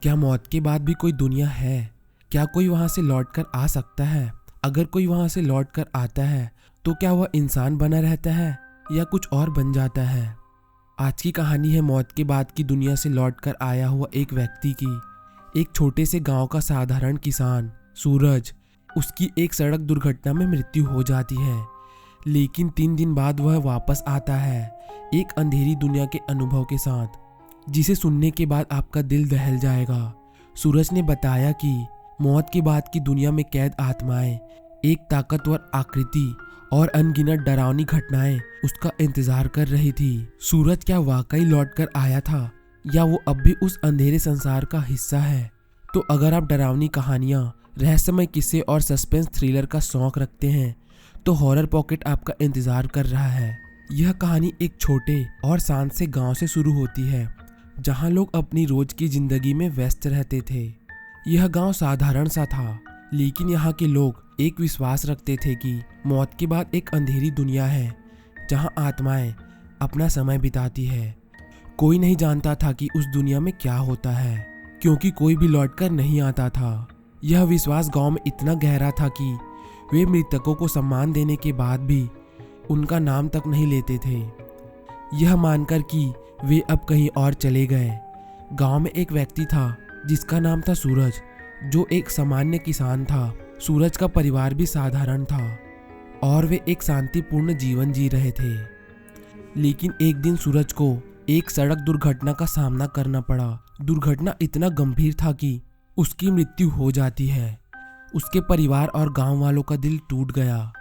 क्या मौत के बाद भी कोई दुनिया है? क्या कोई वहां से लौट कर आ सकता है? अगर कोई वहां से लौट कर आता है तो क्या वह इंसान बना रहता है या कुछ और बन जाता है? आज की कहानी है मौत के बाद की दुनिया से लौट कर आया हुआ एक व्यक्ति की। एक छोटे से गांव का साधारण किसान सूरज, उसकी एक सड़क दुर्घटना में मृत्यु हो जाती है, लेकिन 3 दिन बाद वह वापस आता है एक अंधेरी दुनिया के अनुभव के साथ, जिसे सुनने के बाद आपका दिल दहल जाएगा। सूरज ने बताया कि मौत के बाद की दुनिया में कैद आत्माएं, एक ताकतवर आकृति और अनगिनत डरावनी घटनाएं उसका इंतजार कर रही थी। सूरज क्या वाकई लौट कर आया था या वो अब भी उस अंधेरे संसार का हिस्सा है? तो अगर आप डरावनी कहानियां, रहस्यमय किस्से और सस्पेंस थ्रिलर का शौक रखते हैं तो हॉरर पॉकेट आपका इंतजार कर रहा है। यह कहानी एक छोटे और शांत से गांव से शुरू होती है, जहां लोग अपनी रोज की जिंदगी में व्यस्त रहते थे। यह गांव साधारण सा था, लेकिन यहाँ के लोग एक विश्वास रखते थे कि मौत के बाद एक अंधेरी दुनिया है जहां आत्माएं अपना समय बिताती है। कोई नहीं जानता था कि उस दुनिया में क्या होता है, क्योंकि कोई भी लौटकर नहीं आता था। यह विश्वास गांव में इतना गहरा था कि वे मृतकों को सम्मान देने के बाद भी उनका नाम तक नहीं लेते थे, यह मानकर कि वे अब कहीं और चले गए। गांव में एक व्यक्ति था जिसका नाम था सूरज, जो एक सामान्य किसान था। सूरज का परिवार भी साधारण था और वे एक शांतिपूर्ण जीवन जी रहे थे। लेकिन एक दिन सूरज को एक सड़क दुर्घटना का सामना करना पड़ा। दुर्घटना इतना गंभीर था कि उसकी मृत्यु हो जाती है। उसके परिवार और गांव वालों का दिल टूट गया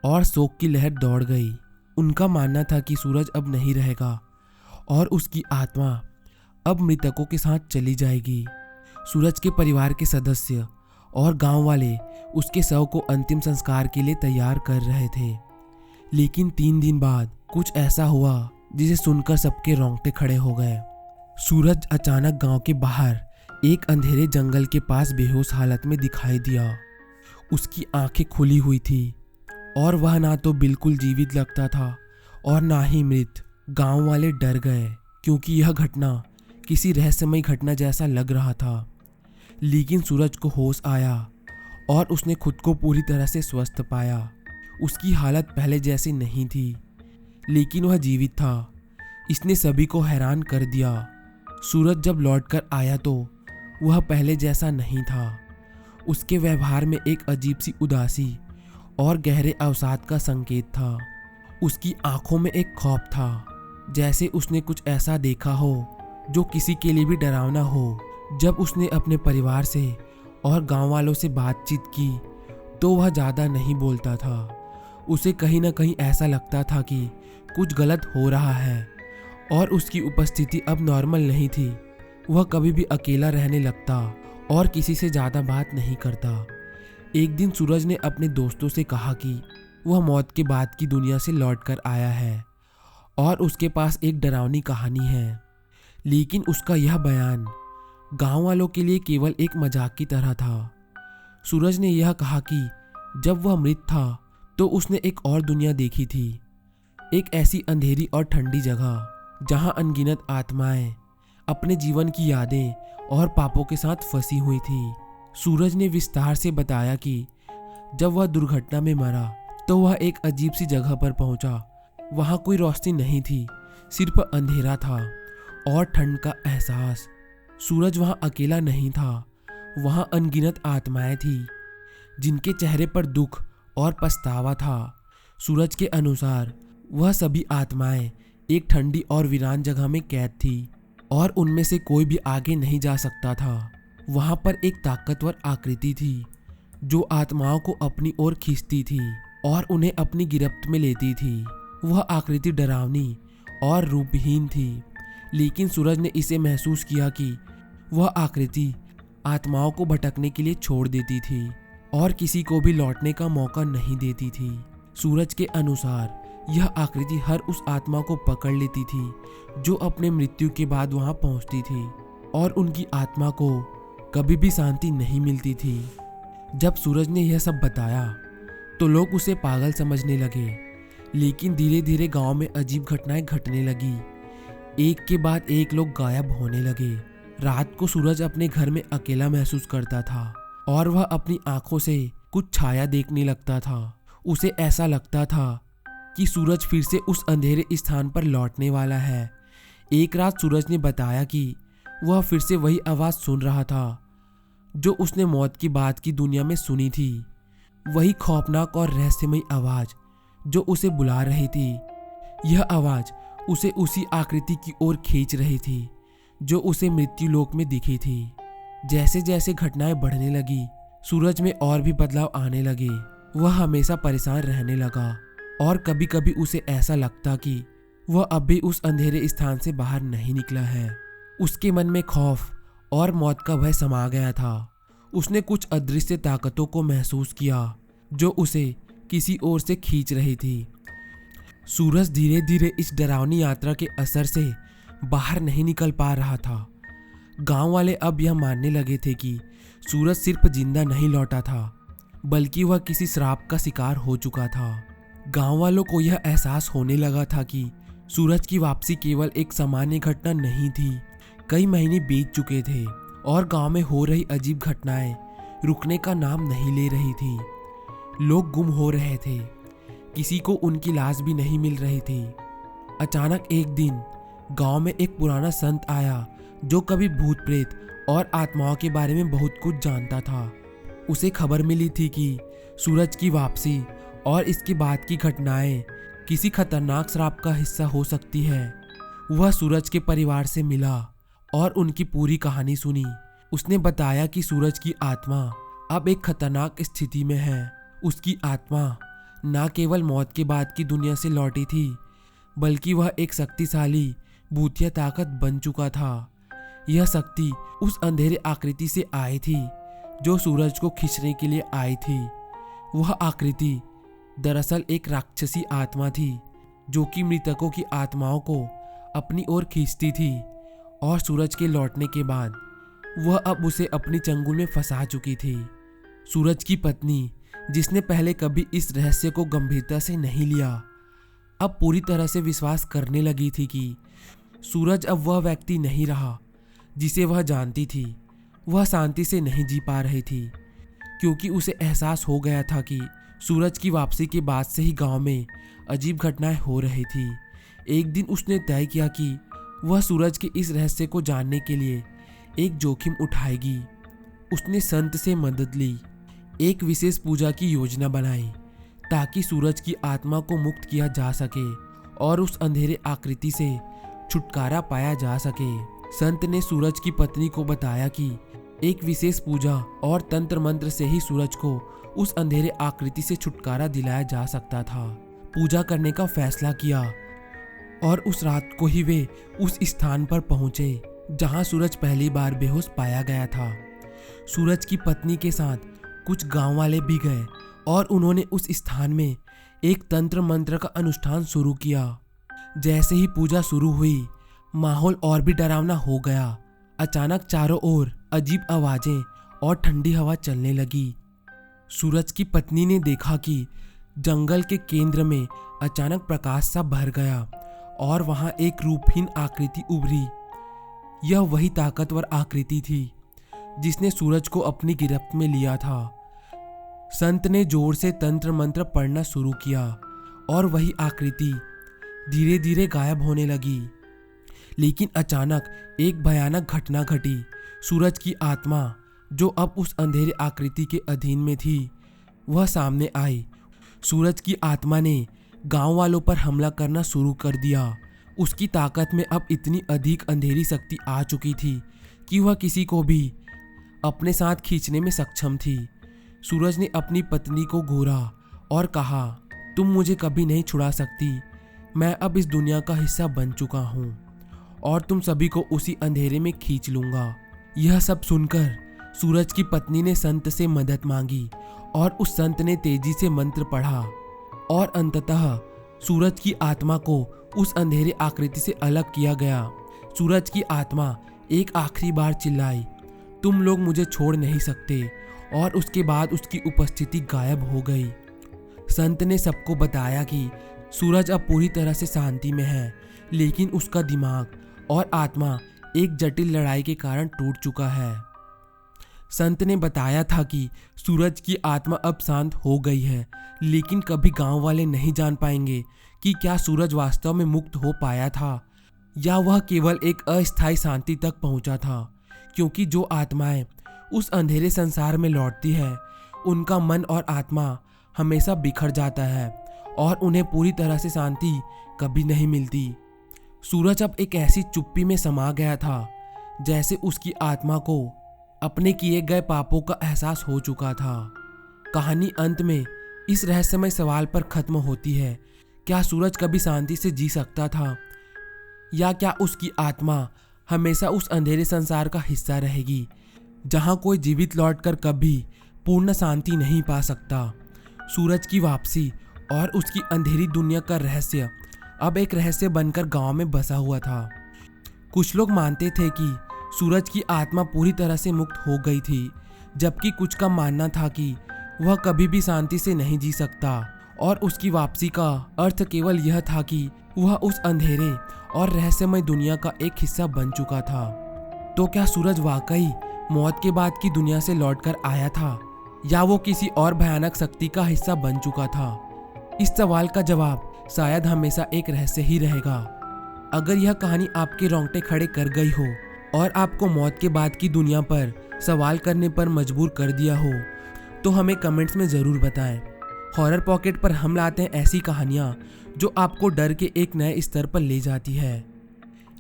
और शोक की लहर दौड़ गई। उनका मानना था कि सूरज अब नहीं रहेगा और उसकी आत्मा अब मृतकों के साथ चली जाएगी। सूरज के परिवार के सदस्य और गांव वाले उसके शव को अंतिम संस्कार के लिए तैयार कर रहे थे। लेकिन 3 दिन बाद कुछ ऐसा हुआ जिसे सुनकर सबके रोंगटे खड़े हो गए। सूरज अचानक गांव के बाहर एक अंधेरे जंगल के पास बेहोश हालत में दिखाई दिया। उसकी आंखें खुली हुई थी और वह ना तो बिल्कुल जीवित लगता था और ना ही मृत। गांव वाले डर गए क्योंकि यह घटना किसी रहस्यमय घटना जैसा लग रहा था। लेकिन सूरज को होश आया और उसने खुद को पूरी तरह से स्वस्थ पाया। उसकी हालत पहले जैसी नहीं थी, लेकिन वह जीवित था। इसने सभी को हैरान कर दिया। सूरज जब लौटकर आया तो वह पहले जैसा नहीं था। उसके व्यवहार में एक अजीब सी उदासी और गहरे अवसाद का संकेत था। उसकी आंखों में एक खौफ था, जैसे उसने कुछ ऐसा देखा हो जो किसी के लिए भी डरावना हो। जब उसने अपने परिवार से और गांव वालों से बातचीत की तो वह ज़्यादा नहीं बोलता था। उसे कहीं ना कहीं ऐसा लगता था कि कुछ गलत हो रहा है और उसकी उपस्थिति अब नॉर्मल नहीं थी। वह कभी भी अकेला रहने लगता और किसी से ज़्यादा बात नहीं करता। एक दिन सूरज ने अपने दोस्तों से कहा कि वह मौत के बाद की दुनिया से लौट कर आया है और उसके पास एक डरावनी कहानी है। लेकिन उसका यह बयान गांव वालों के लिए केवल एक मजाक की तरह था। सूरज ने यह कहा कि जब वह मृत था तो उसने एक और दुनिया देखी थी, एक ऐसी अंधेरी और ठंडी जगह जहां अनगिनत आत्माएं अपने जीवन की यादें और पापों के साथ फंसी हुई थी। सूरज ने विस्तार से बताया कि जब वह दुर्घटना में मरा तो वह एक अजीब सी जगह पर पहुंचा। वहां कोई रोशनी नहीं थी, सिर्फ अंधेरा था और ठंड का एहसास। सूरज वहां अकेला नहीं था, वहां अनगिनत आत्माएं थी जिनके चेहरे पर दुख और पछतावा था। सूरज के अनुसार वह सभी आत्माएं एक ठंडी और वीरान जगह में कैद थी और उनमें से कोई भी आगे नहीं जा सकता था। वहां पर एक ताकतवर आकृति थी जो आत्माओं को अपनी ओर खींचती थी और उन्हें अपनी गिरफ्त में लेती थी। वह आकृति डरावनी और रूपहीन थी, लेकिन सूरज ने इसे महसूस किया कि वह आकृति आत्माओं को भटकने के लिए छोड़ देती थी और किसी को भी लौटने का मौका नहीं देती थी। सूरज के अनुसार यह आकृति हर उस आत्मा को पकड़ लेती थी जो अपने मृत्यु के बाद वहां पहुंचती थी और उनकी आत्मा को कभी भी शांति नहीं मिलती थी। जब सूरज ने यह सब बताया तो लोग उसे पागल समझने लगे, लेकिन धीरे धीरे गांव में अजीब घटनाएं घटने लगी। एक के बाद एक लोग गायब होने लगे। रात को सूरज अपने घर में अकेला महसूस करता था और वह अपनी आंखों से कुछ छाया देखने लगता था। उसे ऐसा लगता था कि सूरज फिर से उस अंधेरे स्थान पर लौटने वाला है। एक रात सूरज ने बताया कि वह फिर से वही आवाज़ सुन रहा था जो उसने मौत की बाद की दुनिया में सुनी थी। वही खौफनाक और रहस्यमयी आवाज़ जो उसे बुला रही थी। यह आवाज़ उसे उसी आकृति की ओर खींच रही थी जो उसे मृत्यु लोक में दिखी थी। जैसे जैसे घटनाएं बढ़ने लगी, सूरज में और भी बदलाव आने लगे। वह हमेशा परेशान रहने लगा और कभी कभी उसे ऐसा लगता कि वह अब भी उस अंधेरे स्थान से बाहर नहीं निकला है। उसके मन में खौफ और मौत का भय समा गया था। उसने कुछ अदृश्य ताकतों को महसूस किया जो उसे किसी ओर से खींच रही थी। सूरज धीरे धीरे इस डरावनी यात्रा के असर से बाहर नहीं निकल पा रहा था। गांव वाले अब यह मानने लगे थे कि सूरज सिर्फ जिंदा नहीं लौटा था, बल्कि वह किसी श्राप का शिकार हो चुका था। गांव वालों को यह एहसास होने लगा था कि सूरज की वापसी केवल एक सामान्य घटना नहीं थी। कई महीने बीत चुके थे और गांव में हो रही अजीब घटनाएं रुकने का नाम नहीं ले रही थी। लोग गुम हो रहे थे, किसी को उनकी लाश भी नहीं मिल रही थी। अचानक एक दिन गांव में एक पुराना संत आया जो कभी भूत प्रेत और आत्माओं के बारे में बहुत कुछ जानता था। उसे खबर मिली थी कि सूरज की वापसी और इसके बाद की घटनाएं किसी खतरनाक श्राप का हिस्सा हो सकती है। वह सूरज के परिवार से मिला और उनकी पूरी कहानी सुनी। उसने बताया कि सूरज की आत्मा अब एक खतरनाक स्थिति में है। उसकी आत्मा न केवल मौत के बाद की दुनिया से लौटी थी, बल्कि वह एक शक्तिशाली भूतिया ताकत बन चुका था। यह शक्ति उस अंधेरे आकृति से आई थी जो सूरज को खींचने के लिए आई थी। वह आकृति दरअसल एक राक्षसी आत्मा थी जो कि मृतकों की आत्माओं को अपनी ओर खींचती थी और सूरज के लौटने के बाद वह अब उसे अपनी चंगुल में फंसा चुकी थी। सूरज की पत्नी, जिसने पहले कभी इस रहस्य को गंभीरता से नहीं लिया, अब पूरी तरह से विश्वास करने लगी थी कि सूरज अब वह व्यक्ति नहीं रहा जिसे वह जानती थी। वह शांति से नहीं जी पा रही थी क्योंकि उसे एहसास हो गया था कि सूरज की वापसी के बाद से ही गांव में अजीब घटनाएं हो रही थी। एक दिन उसने तय किया कि वह सूरज के इस रहस्य को जानने के लिए एक जोखिम उठाएगी। उसने संत से मदद ली, एक विशेष पूजा की योजना बनाई ताकि सूरज की आत्मा को मुक्त किया जा सके और उस अंधेरे आकृति से छुटकारा पाया जा सके। संत ने सूरज की पत्नी को बताया कि एक विशेष पूजा और तंत्र मंत्र से ही सूरज को उस अंधेरे आकृति से छुटकारा दिलाया जा सकता था। पूजा करने का फैसला किया और उस रात को ही वे उस स्थान पर पहुंचे जहां सूरज पहली बार बेहोश पाया गया था। सूरज की पत्नी के साथ कुछ गांव वाले भी गए और उन्होंने उस स्थान में एक तंत्र मंत्र का अनुष्ठान शुरू किया। जैसे ही पूजा शुरू हुई, माहौल और भी डरावना हो गया। अचानक चारों ओर अजीब आवाजें और ठंडी हवा चलने लगी। सूरज की पत्नी ने देखा कि जंगल के केंद्र में अचानक प्रकाश सा भर गया और वहां एक रूपहीन आकृति उभरी। यह वही ताकतवर आकृति थी जिसने सूरज को अपनी गिरफ्त में लिया था। संत ने जोर से तंत्र मंत्र पढ़ना शुरू किया और वही आकृति धीरे धीरे गायब होने लगी। लेकिन अचानक एक भयानक घटना घटी। सूरज की आत्मा, जो अब उस अंधेरे आकृति के अधीन में थी, वह सामने आई। सूरज की आत्मा ने गांव वालों पर हमला करना शुरू कर दिया। उसकी ताकत में अब इतनी अधिक अंधेरी शक्ति आ चुकी थी कि वह किसी को भी अपने साथ खींचने में सक्षम थी। सूरज ने अपनी पत्नी को घूरा और कहा, तुम मुझे कभी नहीं छुड़ा सकती। मैं अब इस दुनिया का हिस्सा बन चुका हूँ और तुम सभी को उसी अंधेरे में खींच लूँगा। यह सब सुनकर सूरज की पत्नी ने संत से मदद मांगी और उस संत ने तेजी से मंत्र पढ़ा और अंततः सूरज की आत्मा को उस अंधेरे आकृति से अलग किया गया। सूरज की आत्मा एक आखिरी बार चिल्लाई, तुम लोग मुझे छोड़ नहीं सकते, और उसके बाद उसकी उपस्थिति गायब हो गई। संत ने सबको बताया कि सूरज अब पूरी तरह से शांति में है, लेकिन उसका दिमाग और आत्मा एक जटिल लड़ाई के कारण टूट चुका है। संत ने बताया था कि सूरज की आत्मा अब शांत हो गई है, लेकिन कभी गांव वाले नहीं जान पाएंगे कि क्या सूरज वास्तव में मुक्त हो पाया था या वह केवल एक अस्थायी शांति तक पहुंचा था। क्योंकि जो आत्माएं उस अंधेरे संसार में लौटती है, उनका मन और आत्मा हमेशा बिखर जाता है और उन्हें पूरी तरह से शांति कभी नहीं मिलती। सूरज अब एक ऐसी चुप्पी में समा गया था जैसे उसकी आत्मा को अपने किए गए पापों का एहसास हो चुका था। कहानी अंत में इस रहस्यमय सवाल पर खत्म होती है, क्या सूरज कभी शांति से जी सकता था या क्या उसकी आत्मा हमेशा उस अंधेरे संसार का हिस्सा रहेगी जहां कोई जीवित लौटकर कभी पूर्ण शांति नहीं पा सकता। सूरज की वापसी और उसकी अंधेरी दुनिया का रहस्य अब एक रहस्य बनकर गांव में बसा हुआ था। कुछ लोग मानते थे कि सूरज की आत्मा पूरी तरह से मुक्त हो गई थी, जबकि कुछ का मानना था कि वह कभी भी शांति से नहीं जी सकता और उसकी वापसी का अर्थ केवल यह था कि वह उस अंधेरे और रहस्यमय दुनिया का एक हिस्सा बन चुका था। तो क्या सूरज वाकई मौत के बाद की दुनिया से लौटकर आया था या वो किसी और भयानक शक्ति का हिस्सा बन चुका था? इस सवाल का जवाब शायद हमेशा एक रहस्य ही रहेगा। अगर यह कहानी आपके रोंगटे खड़े कर गई हो और आपको मौत के बाद की दुनिया पर सवाल करने पर मजबूर कर दिया हो, तो हमें कमेंट्स में ज़रूर बताएं। हॉरर पॉकेट पर हम लाते हैं ऐसी कहानियाँ जो आपको डर के एक नए स्तर पर ले जाती है।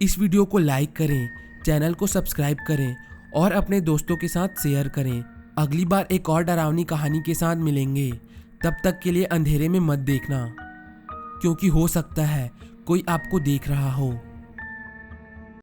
इस वीडियो को लाइक करें, चैनल को सब्सक्राइब करें और अपने दोस्तों के साथ शेयर करें। अगली बार एक और डरावनी कहानी के साथ मिलेंगे। तब तक के लिए अंधेरे में मत देखना, क्योंकि हो सकता है कोई आपको देख रहा हो।